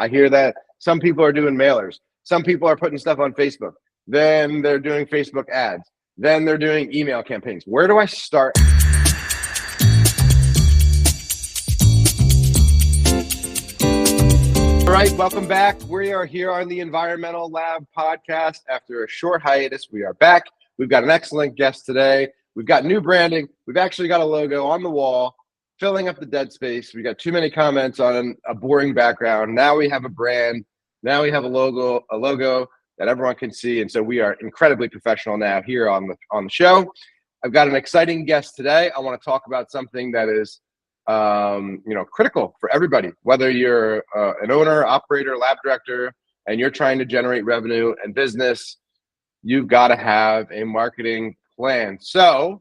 I hear that some people are doing mailers. Some people are putting stuff on Facebook. Then they're doing Facebook ads. Then they're doing email campaigns. Where do I start? All right, welcome back. We are here on the Environmental Lab podcast. After a short hiatus, we are back. We've got an excellent guest today. We've got new branding. We've actually got a logo on the wall, filling up the dead space. We got too many comments on a boring background. Now we have a brand. Now we have a logo that everyone can see. And so we are incredibly professional now here on the show. I've got an exciting guest today. I want to talk about something that is critical for everybody, whether you're an owner, operator, lab director, and you're trying to generate revenue and business, you've got to have a marketing plan. So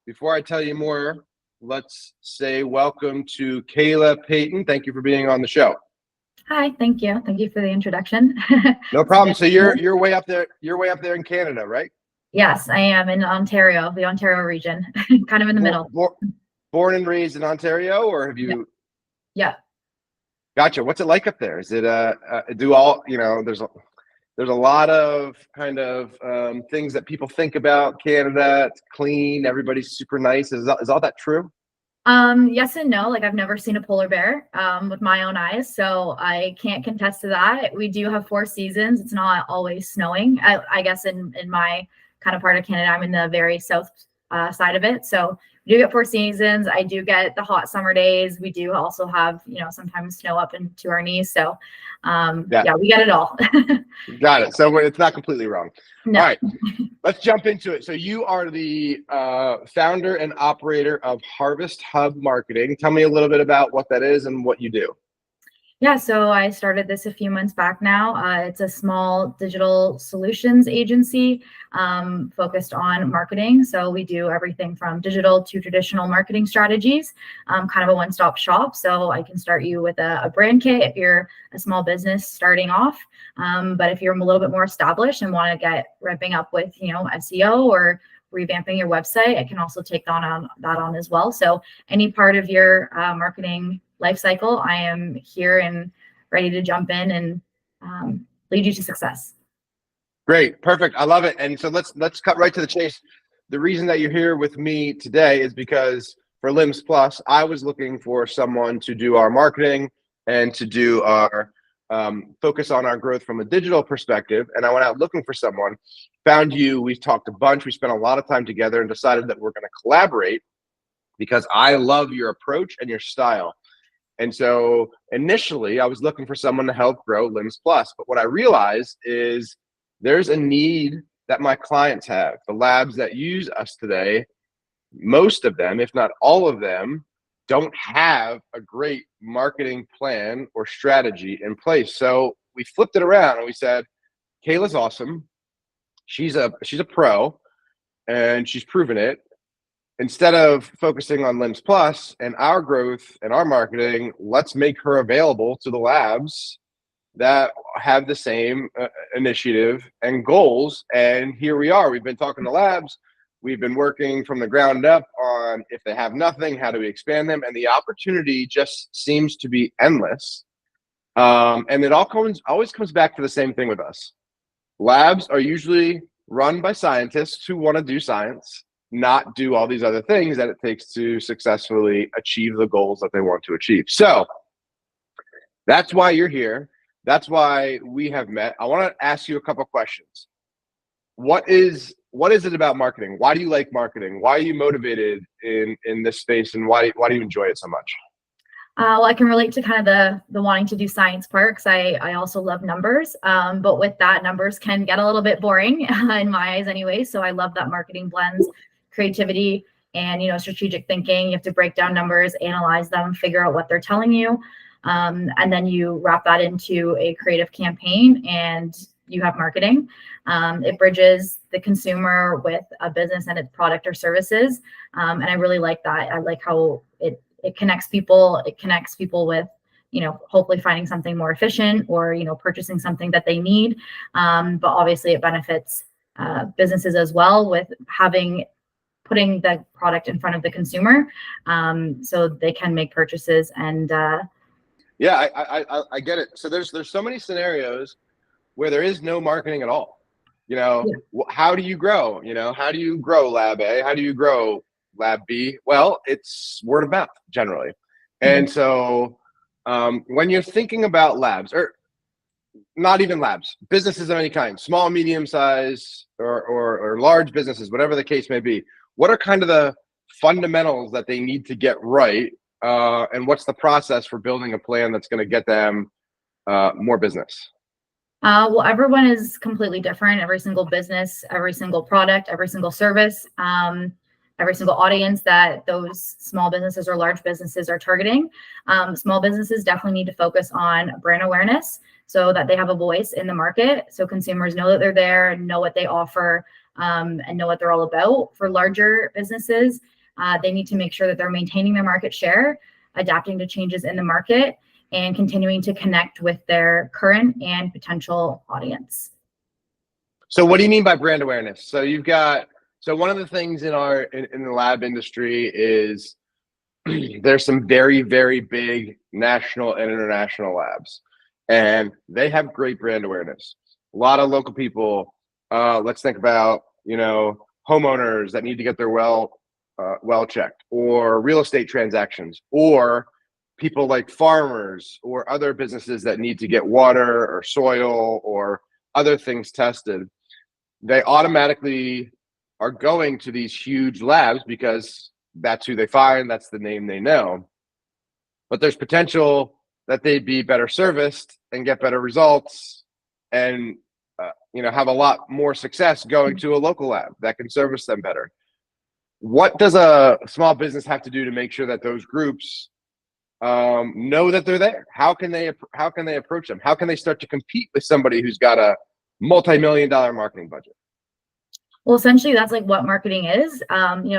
before I tell you more, let's say welcome to Kayla Paton. Thank you for being on the show. Hi, thank you. Thank you for the introduction. No problem. So you're way up there. You're way up there in Canada, right? Yes, I am in Ontario, the Ontario region, kind of in the middle. Born and raised in Ontario, or have you? Yeah. Gotcha. What's it like up there? Is it there's a lot of kind of things that people think about Canada. It's clean. Everybody's super nice. Is all that true? Yes and no. Like, I've never seen a polar bear with my own eyes, so I can't contest to that. We do have 4 seasons. It's not always snowing. I guess in my kind of part of Canada, I'm in the very south side of it. So we do get 4 seasons. I do get the hot summer days. We do also have, sometimes snow up into our knees. So we get it all. Got it. So it's not completely wrong. No. All right, let's jump into it. So you are the founder and operator of Harvest Hub Marketing. Tell me a little bit about what that is and what you do. Yeah, so I started this a few months back now. It's a small digital solutions agency focused on marketing. So we do everything from digital to traditional marketing strategies, kind of a one-stop shop. So I can start you with a brand kit if you're a small business starting off. But if you're a little bit more established and want to get ramping up with, SEO or revamping your website, I can also take that on as well. So any part of your marketing life cycle, I am here and ready to jump in and lead you to success. Great, perfect. I love it. And so let's cut right to the chase. The reason that you're here with me today is because for Limbs Plus, I was looking for someone to do our marketing and to do our focus on our growth from a digital perspective. And I went out looking for someone, found you. We talked a bunch. We spent a lot of time together and decided that we're going to collaborate because I love your approach and your style. And so initially I was looking for someone to help grow Limbs Plus. But what I realized is there's a need that my clients have. The labs that use us today, most of them, if not all of them, don't have a great marketing plan or strategy in place. So we flipped it around and we said, Kayla's awesome. She's a pro and she's proven it. Instead of focusing on Limbs Plus and our growth and our marketing, let's make her available to the labs that have the same initiative and goals. And here we are. We've been talking to labs. We've been working from the ground up on if they have nothing, how do we expand them? And the opportunity just seems to be endless. And it always comes back to the same thing with us. Labs are usually run by scientists who want to do science, not do all these other things that it takes to successfully achieve the goals that they want to achieve. So that's why you're here. That's why we have met. I want to ask you a couple questions. What is it about marketing? Why do you like marketing? Why are you motivated in this space, and why do you enjoy it so much? Well, I can relate to kind of the wanting to do science part because I also love numbers. But with that, numbers can get a little bit boring in my eyes anyway. So I love that marketing blends creativity and strategic thinking. You have to break down numbers, analyze them, figure out what they're telling you, and then you wrap that into a creative campaign and you have marketing. It bridges the consumer with a business and its product or services, and I really like that. I like how it connects people. It connects people with hopefully finding something more efficient or purchasing something that they need. But obviously it benefits businesses as well with putting the product in front of the consumer, so they can make purchases and Yeah, I get it. So there's so many scenarios where there is no marketing at all. Yeah. How do you grow? How do you grow lab A? How do you grow lab B? Well, it's word of mouth generally. Mhm. And so when you're thinking about labs, or not even labs, businesses of any kind, small, medium size, or large businesses, whatever the case may be, what are kind of the fundamentals that they need to get right? And what's the process for building a plan that's going to get them more business? Well, everyone is completely different. Every single business, every single product, every single service, every single audience that those small businesses or large businesses are targeting. Small businesses definitely need to focus on brand awareness so that they have a voice in the market. So consumers know that they're there, know what they offer, and know what they're all about. For larger businesses, they need to make sure that they're maintaining their market share, adapting to changes in the market, and continuing to connect with their current and potential audience. So what do you mean by brand awareness? So one of the things in the lab industry is there's some very, very big national and international labs, and they have great brand awareness. A lot of local people. Let's think about homeowners that need to get their well checked, or real estate transactions, or people like farmers or other businesses that need to get water or soil or other things tested. They automatically are going to these huge labs because that's who they find, that's the name they know. But there's potential that they'd be better serviced and get better results, and have a lot more success going to a local lab that can service them better. What does a small business have to do to make sure that those groups know that they're there? How can they approach them? How can they start to compete with somebody who's got a multi-million-dollar marketing budget? Well, essentially, that's like what marketing is.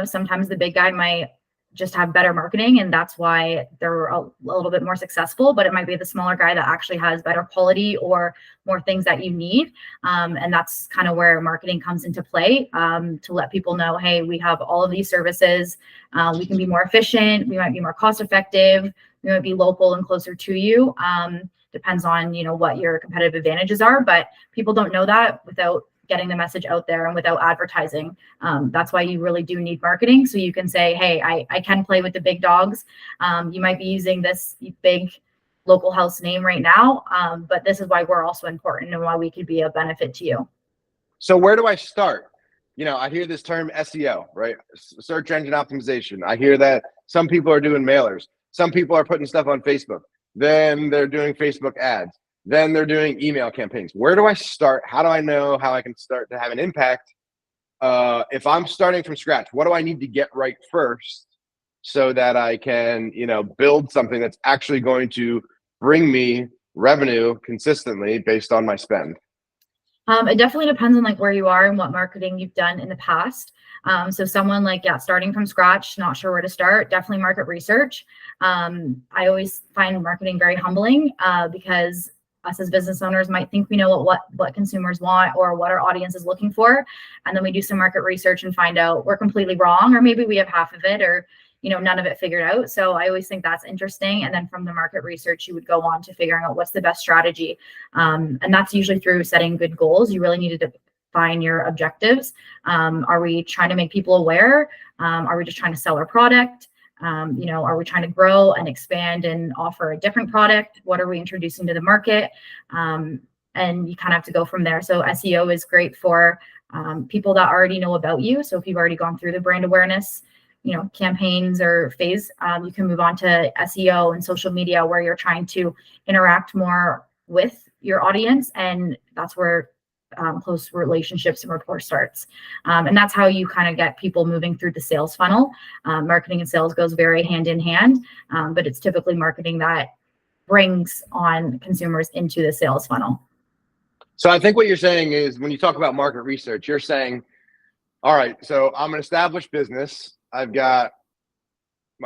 Sometimes the big guy might just have better marketing, and that's why they're a little bit more successful. But it might be the smaller guy that actually has better quality or more things that you need. And that's kind of where marketing comes into play, to let people know, hey, we have all of these services. We can be more efficient. We might be more cost effective. We might be local and closer to you. Depends on what your competitive advantages are, but people don't know that without getting the message out there and without advertising. That's why you really do need marketing. So you can say, hey, I can play with the big dogs. You might be using this big local house name right now, but this is why we're also important and why we could be a benefit to you. So where do I start? I hear this term SEO, right? Search engine optimization. I hear that some people are doing mailers. Some people are putting stuff on Facebook. Then they're doing Facebook ads. Then they're doing email campaigns. Where do I start? How do I know how I can start to have an impact? If I'm starting from scratch, what do I need to get right first so that I can, build something that's actually going to bring me revenue consistently based on my spend? It definitely depends on like where you are and what marketing you've done in the past. So someone starting from scratch, not sure where to start, definitely market research. I always find marketing very humbling, because us as business owners might think we know what consumers want or what our audience is looking for. And then we do some market research and find out we're completely wrong, or maybe we have half of it, or none of it figured out. So I always think that's interesting. And then from the market research, you would go on to figuring out what's the best strategy. And that's usually through setting good goals. You really need to define your objectives. Are we trying to make people aware? Are we just trying to sell our product? Are we trying to grow and expand and offer a different product? What are we introducing to the market? And you kind of have to go from there. So SEO is great for people that already know about you. So if you've already gone through the brand awareness, campaigns or phase, you can move on to SEO and social media, where you're trying to interact more with your audience. And that's where close relationships and rapport starts. And that's how you kind of get people moving through the sales funnel. Marketing and sales goes very hand in hand, but it's typically marketing that brings on consumers into the sales funnel. So I think what you're saying is, when you talk about market research, you're saying, all right, so I'm an established business. I've got,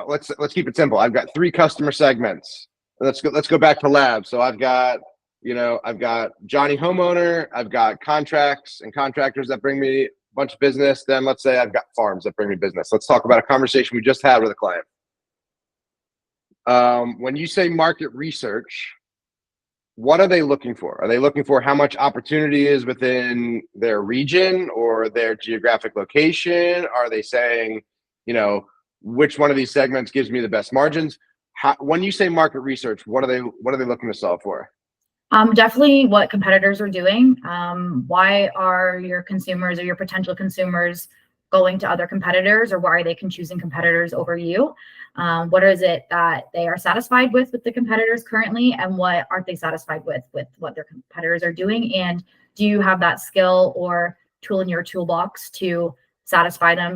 let's keep it simple. I've got 3 customer segments. Let's go back to labs. So I've got Johnny homeowner, I've got contracts and contractors that bring me a bunch of business. Then let's say I've got farms that bring me business. Let's talk about a conversation we just had with a client. When you say market research, what are they looking for? Are they looking for how much opportunity is within their region or their geographic location? Are they saying, which one of these segments gives me the best margins? When you say market research, what are they looking to solve for? Definitely what competitors are doing. Why are your consumers or your potential consumers going to other competitors, or why are they choosing competitors over you? What is it that they are satisfied with the competitors currently, and what aren't they satisfied with what their competitors are doing? And do you have that skill or tool in your toolbox to satisfy them,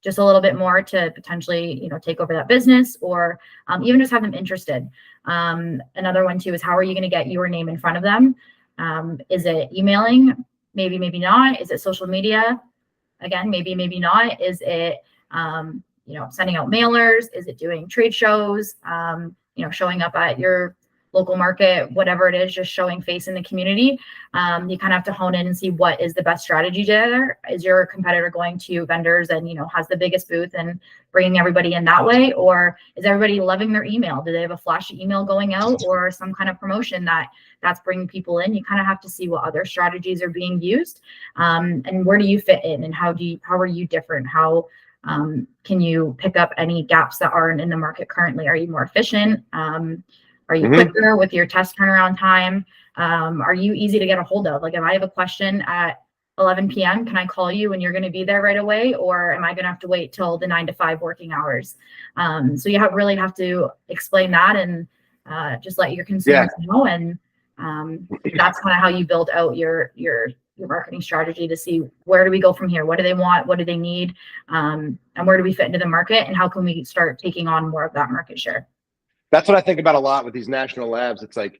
just a little bit more to potentially, take over that business, or even just have them interested. Another one too is, how are you going to get your name in front of them? Is it emailing? Maybe, maybe not. Is it social media? Again, maybe, maybe not. Is it, sending out mailers? Is it doing trade shows? Showing up at your local market, whatever it is, just showing face in the community. You kind of have to hone in and see what is the best strategy there. Is your competitor going to vendors and, has the biggest booth and bringing everybody in that way? Or is everybody loving their email? Do they have a flashy email going out or some kind of promotion that's bringing people in? You kind of have to see what other strategies are being used, and where do you fit in, and how are you different? How can you pick up any gaps that aren't in the market currently? Are you more efficient? Are you quicker with your test turnaround time? Are you easy to get a hold of? Like, if I have a question at 11 p.m., can I call you and you're going to be there right away? Or am I going to have to wait till the 9 to 5 working hours? So you really have to explain that and just let your consumers know. And that's kind of how you build out your marketing strategy to see, where do we go from here? What do they want? What do they need? And where do we fit into the market? And how can we start taking on more of that market share? That's what I think about a lot with these national labs. It's like,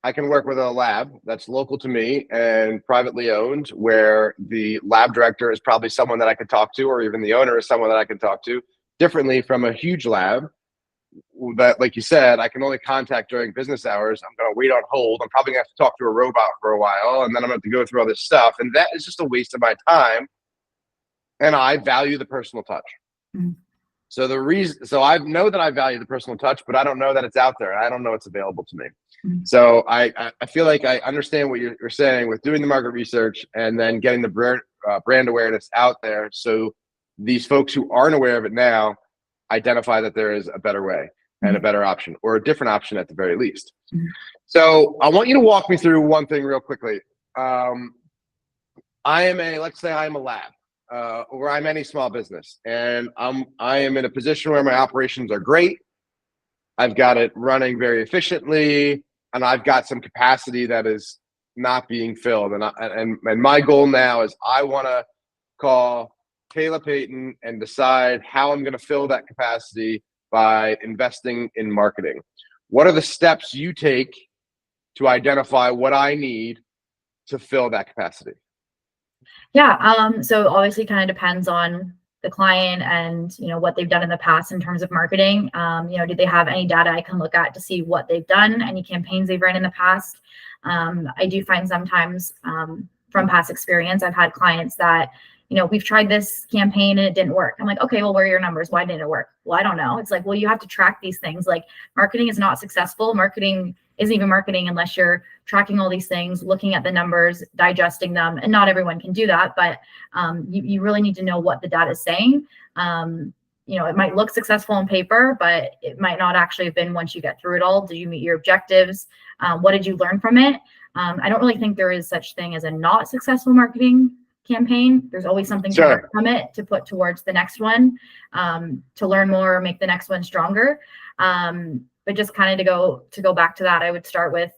I can work with a lab that's local to me and privately owned, where the lab director is probably someone that I could talk to, or even the owner is someone that I can talk to, differently from a huge lab that, like you said, I can only contact during business hours. I'm going to wait on hold. I'm probably going to have to talk to a robot for a while, and then I'm going to have to go through all this stuff. And that is just a waste of my time. And I value the personal touch. Mm-hmm. So I know that I value the personal touch, but I don't know that it's out there. I don't know it's available to me. Mm-hmm. So I feel like I understand what you're saying with doing the market research and then getting the brand awareness out there. So these folks who aren't aware of it now identify that there is a better way and a better option, or a different option at the very least. Mm-hmm. So I want you to walk me through one thing real quickly. Let's say I'm a lab. Or I'm any small business, and I am in a position where my operations are great. I've got it running very efficiently, and I've got some capacity that is not being filled. And my goal now is, I want to call Kayla Paton and decide how I'm going to fill that capacity by investing in marketing. What are the steps you take to identify what I need to fill that capacity? Yeah. So obviously kind of depends on the client and, what they've done in the past in terms of marketing. Do they have any data I can look at to see what they've done, any campaigns they've run in the past? I do find sometimes from past experience, I've had clients that, we've tried this campaign and it didn't work. I'm like, okay, well, where are your numbers? Why didn't it work? Well, I don't know. It's like, well, you have to track these things. Like, marketing is not successful. Marketing isn't even marketing unless you're tracking all these things, looking at the numbers, digesting them. And not everyone can do that, but you really need to know what the data is saying. It might look successful on paper, but it might not actually have been once you get through it all. Did you meet your objectives? What did you learn from it? I don't really think there is such thing as a not successful marketing campaign. There's always something to learn from it, to put towards the next one, to learn more, make the next one stronger. But just kind of to go back to that, I would start with,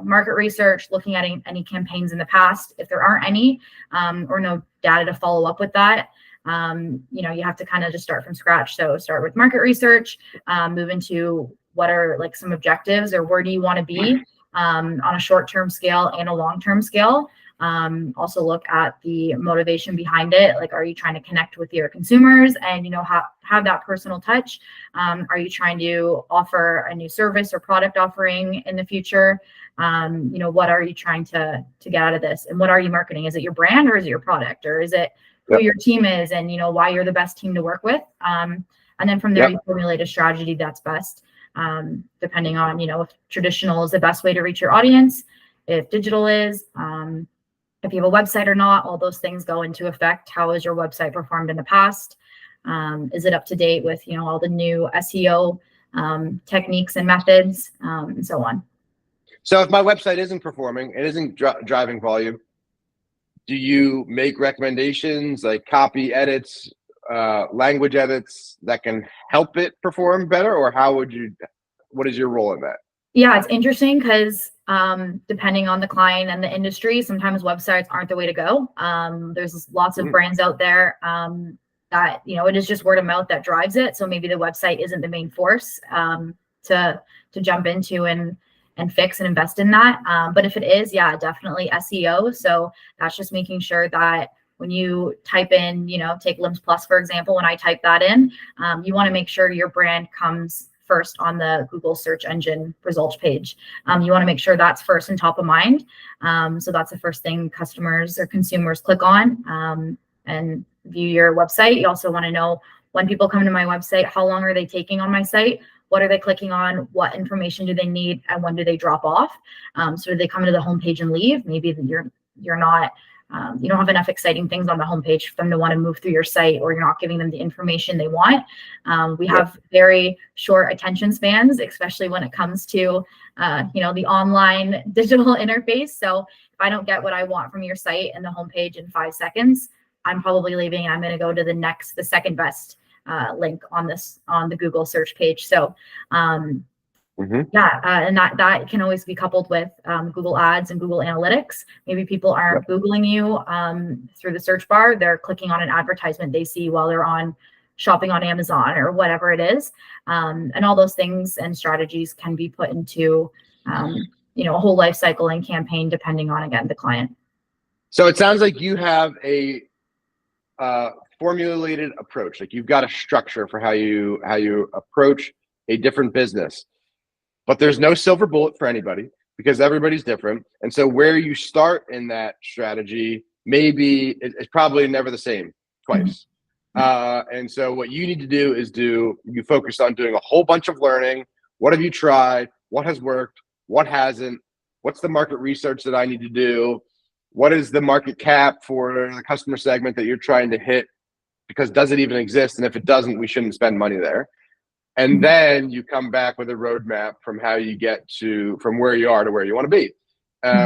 market research, looking at any campaigns in the past. If there aren't any, or no data to follow up with that, you have to kind of just start from scratch. So start with market research, move into what are like some objectives, or where do you want to be on a short-term scale and a long-term scale. Also look at the motivation behind it. Like, are you trying to connect with your consumers and, have that personal touch? Are you trying to offer a new service or product offering in the future? What are you trying to get out of this? And what are you marketing? Is it your brand, or is it your product, or is it who your team is, and, why you're the best team to work with? And then from there, you formulate a strategy that's best. depending on, if traditional is the best way to reach your audience, if digital is, if you have a website or not. All those things go into effect. How has your website performed in the past? Is it up to date with, all the new SEO techniques and methods, and so on. So if my website isn't performing, it isn't driving volume, do you make recommendations like copy edits, language edits that can help it perform better? Or what is your role in that? Yeah, it's interesting because depending on the client and the industry, sometimes websites aren't the way to go. There's lots of brands out there that, it is just word of mouth that drives it. So maybe the website isn't the main force to jump into and fix and invest in that. But if it is, yeah, definitely SEO. So that's just making sure that when you type in, take Limbs Plus, for example, when I type that in, you want to make sure your brand comes first on the Google search engine results page. You want to make sure that's first and top of mind. So that's the first thing customers or consumers click on and view your website. You also want to know when people come to my website, how long are they taking on my site? What are they clicking on? What information do they need? And when do they drop off? So do they come to the homepage and leave? Maybe you're not, you don't have enough exciting things on the homepage for them to want to move through your site, or you're not giving them the information they want. We have very short attention spans, especially when it comes to, the online digital interface. So if I don't get what I want from your site and the homepage in 5 seconds, I'm probably leaving. I'm going to go to the second best link on the Google search page. So and that can always be coupled with Google Ads and Google Analytics. Maybe people aren't Googling you through the search bar. They're clicking on an advertisement they see while they're on shopping on Amazon or whatever it is. And all those things and strategies can be put into a whole life cycle and campaign, depending on, again, the client. So it sounds like you have a formulated approach. Like you've got a structure for how you approach a different business, but there's no silver bullet for anybody because everybody's different. And so where you start in that strategy, maybe it's probably never the same twice. And so what you need to do is you focus on doing a whole bunch of learning. What have you tried? What has worked? What hasn't? What's the market research that I need to do? What is the market cap for the customer segment that you're trying to hit? Because does it even exist? And if it doesn't, we shouldn't spend money there. And then you come back with a roadmap from how you get from where you are to where you want to be,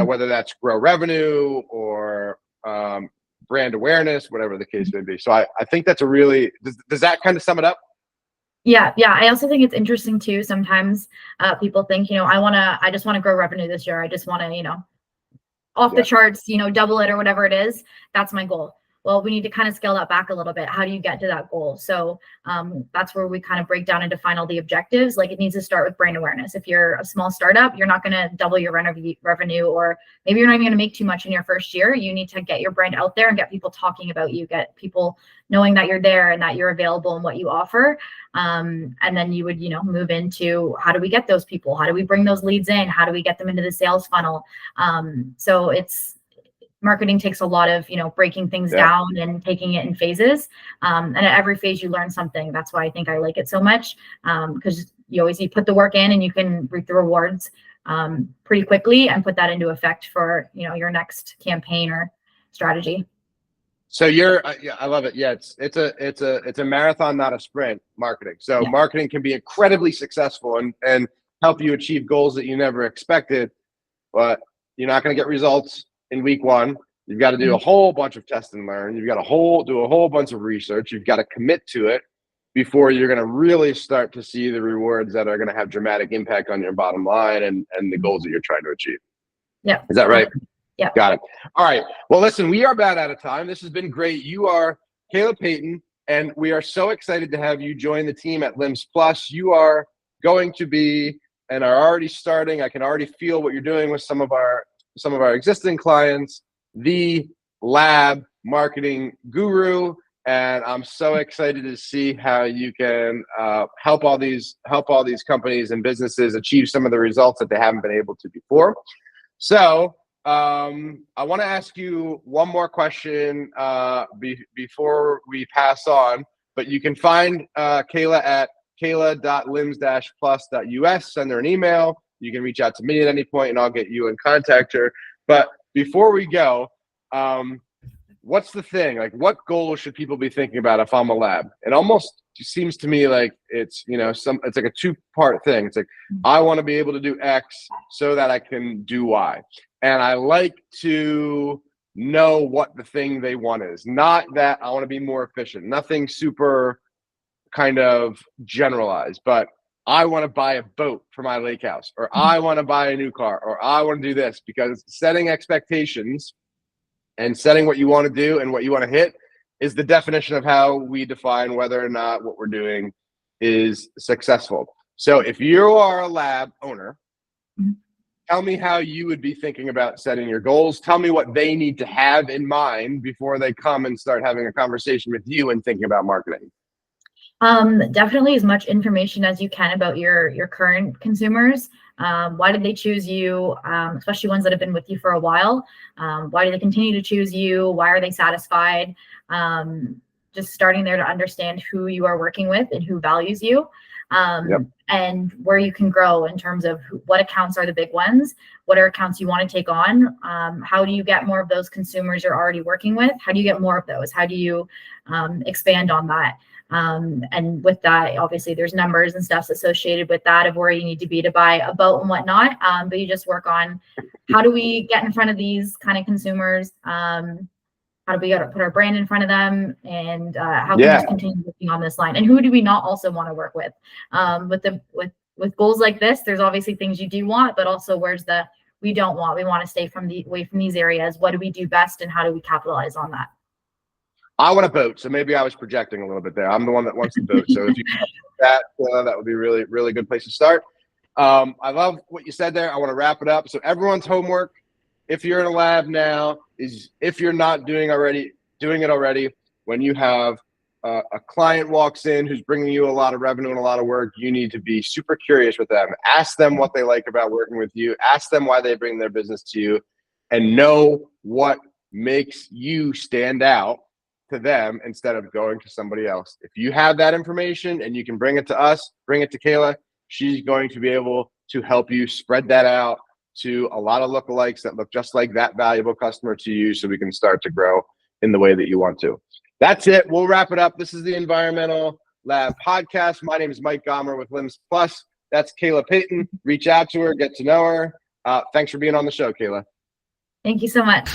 whether that's grow revenue or brand awareness, whatever the case may be. So I think that's does that kind of sum it up? Yeah. I also think it's interesting too. Sometimes people think, I just want to grow revenue this year. I just want to, off the charts, double it or whatever it is. That's my goal. Well, we need to kind of scale that back a little bit. How do you get to that goal? So that's where we kind of break down and define all the objectives. Like it needs to start with brand awareness. If you're a small startup, you're not going to double your revenue, or maybe you're not even going to make too much in your first year. You need to get your brand out there and get people talking about you, get people knowing that you're there and that you're available and what you offer. And then you would, move into how do we get those people? How do we bring those leads in? How do we get them into the sales funnel? So marketing takes a lot of, breaking things down and taking it in phases. And at every phase you learn something. That's why I think I like it so much, because you put the work in and you can reap the rewards pretty quickly and put that into effect for, your next campaign or strategy. So I love it. Yeah, it's a marathon, not a sprint, marketing. So marketing can be incredibly successful and help you achieve goals that you never expected, but you're not going to get results in week one. You've got to do a whole bunch of test and learn. You've got to do a whole bunch of research. You've got to commit to it before you're going to really start to see the rewards that are going to have dramatic impact on your bottom line and the goals that you're trying to achieve. Yeah. Is that right? Yeah. Got it. All right. Well, listen, we are about out of time. This has been great. You are Kayla Paton, and we are so excited to have you join the team at Limbs Plus. You are going to be, and are already starting, I can already feel what you're doing with some of our existing clients, the lab marketing guru. And I'm so excited to see how you can help all these companies and businesses achieve some of the results that they haven't been able to before. So I want to ask you one more question before we pass on, but you can find Kayla at Kayla.limbs-plus.us. Send her an email. You can reach out to me at any point, and I'll get you and contact her. But before we go, what's the thing? Like, what goals should people be thinking about if I'm a lab? It almost seems to me like it's, it's like a two-part thing. It's like, I want to be able to do X so that I can do Y. And I like to know what the thing they want is. Not that I want to be more efficient. Nothing super kind of generalized, but I want to buy a boat for my lake house, or I want to buy a new car, or I want to do this, because setting expectations and setting what you want to do and what you want to hit is the definition of how we define whether or not what we're doing is successful. So if you are a lab owner, tell me how you would be thinking about setting your goals. Tell me what they need to have in mind before they come and start having a conversation with you and thinking about marketing. Definitely as much information as you can about your current consumers. Why did they choose you, especially ones that have been with you for a while? Why do they continue to choose you? Why are they satisfied? Just starting there to understand who you are working with and who values you, and where you can grow in terms of what accounts are the big ones, what are accounts you want to take on, how do you get more of those consumers you're already working with? How do you get more of those? How do you expand on that? And with that, obviously there's numbers and stuff associated with that of where you need to be to buy a boat and whatnot. But you just work on how do we get in front of these kind of consumers? How do we put our brand in front of them? And how can we just continue working on this line? And who do we not also want to work with? With goals like this, there's obviously things you do want, but also where's the we don't want. We want to stay away from these areas. What do we do best, and how do we capitalize on that? I want a boat, so maybe I was projecting a little bit there. I'm the one that wants the boat, so if you that would be really, really good place to start. I love what you said there. I want to wrap it up. So everyone's homework, if you're in a lab now, is if you're not doing it already, when you have a client walks in who's bringing you a lot of revenue and a lot of work, you need to be super curious with them. Ask them what they like about working with you. Ask them why they bring their business to you, and know what makes you stand out to them instead of going to somebody else. If you have that information and you can bring it to us, bring it to Kayla, she's going to be able to help you spread that out to a lot of lookalikes that look just like that valuable customer to you, so we can start to grow in the way that you want to. That's it. We'll wrap it up. This is the Environmental Lab Podcast. My name is Mike Gaumer with Limbs Plus. That's Kayla Paton. Reach out to her, get to know her. Thanks for being on the show, Kayla. Thank you so much.